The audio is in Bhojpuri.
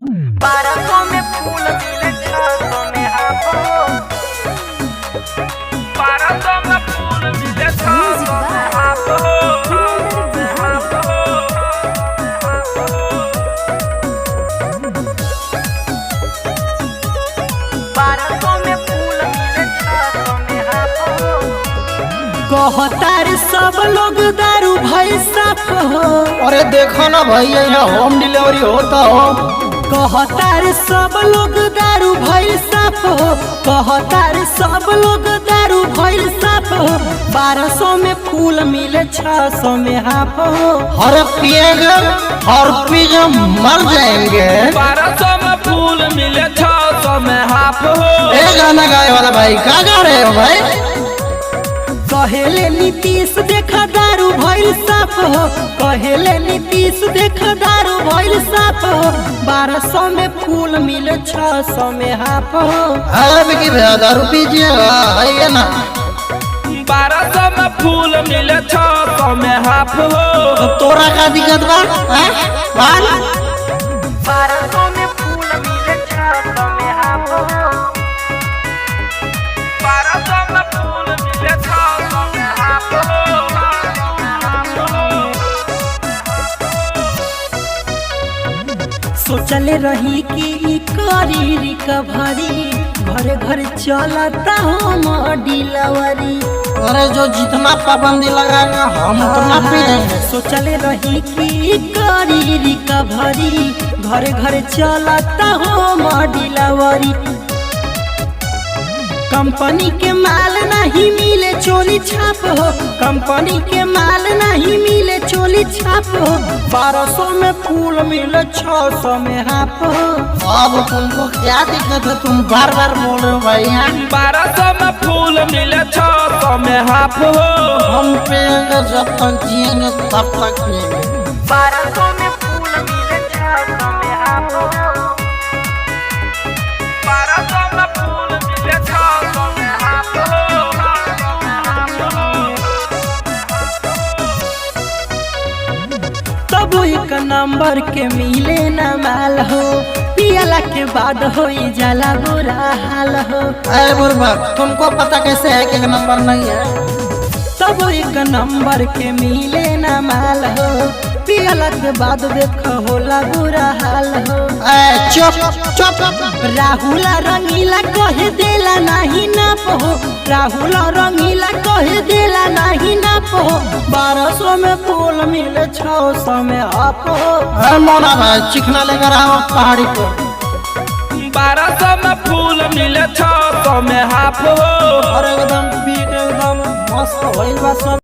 1200 में फूल मिले 600 में हाफ हो। 1200 में फूल मिले 600 में हाफ हो। 1200 में फूल मिले 600 में हाफ हो। कहतार सब लोग दारू भाई साफ हो। अरे देखो ना भाई यहाँ होम डिलीवरी होता हो। कहतार सब लोग दारू भाई साफ हो। कहतार सब लोग दारू भाई साफ हो। 1200 में फूल मिले 600 में हाफ हो। हर पिएगा और पीजे मर जाएंगे। 1200 में फूल मिले 600 में हाफ हो। ये गाना गाए वाला भाई क्या गा रहे हो भाई? कहेले नीतीश देखा दारू भइल साफ हो। कहेले नीतीश देखा दारू भइल साफ हो। 1200 में फूल मिले 600 में हाफ हो। अब की दारू पीजिएगा है ना। 1200 में फूल मिले 600 में हाफ हो। तो तोरा का दिक्कत बा? 1200 में फूल मिले 600 में हाफ हो। 1200 में फूल मिले 600 में हाफ हो। सोचले रही कि ई करी रिकवरी। घरे घरे चलता हम डिलीवरी। अरे जो जितना पाबंदी लगाएगा हम उतना पी लेंगे। सोचले रही कि ई करी रिकवरी। घरे घरे चलता हम डिलीवरी। कंपनी के माल नहीं मिले चोली छाप हो। कंपनी के माल नहीं मिले चोली छाप हो। 1200 में फूल मिले 600 में हाफ हो। अब तुमको क्या दिक्कत है? तुम बार बार बोल रहे हो भाई यहाँ। 1200 में फूल मिले 600 में हाफ हो। हम पिएंगे जब तक जिएंगे तब तक पिएंगे। 1200 में फूल मिले 600 में हाफ हो। 1200 में फूल मिले 600 में हाफ हो। तब एक नंबर के मिले न माल हो। पियला के बाद हो जाला बुरा हाल हो। अरे बुरबा तुमको पता कैसे है कि एक नंबर नहीं है? तब एक नंबर के मिले न माल हो। पियला के बाद देख होला बुरा हाल हो। चुप चुप। राहुल रंगीला कहे देला नहीं नाप हो। राहुल रंगीला कहे देला नहीं नाप हो। 1200 में फूल मिले 600 में हाफ हो। अरे मोना भाई चिकना लेकर आओ पहाड़ी को। 1200 में फूल मिले 600 में हाफ हो। और एकदम पी के एकदम मस्त होइल बा सब।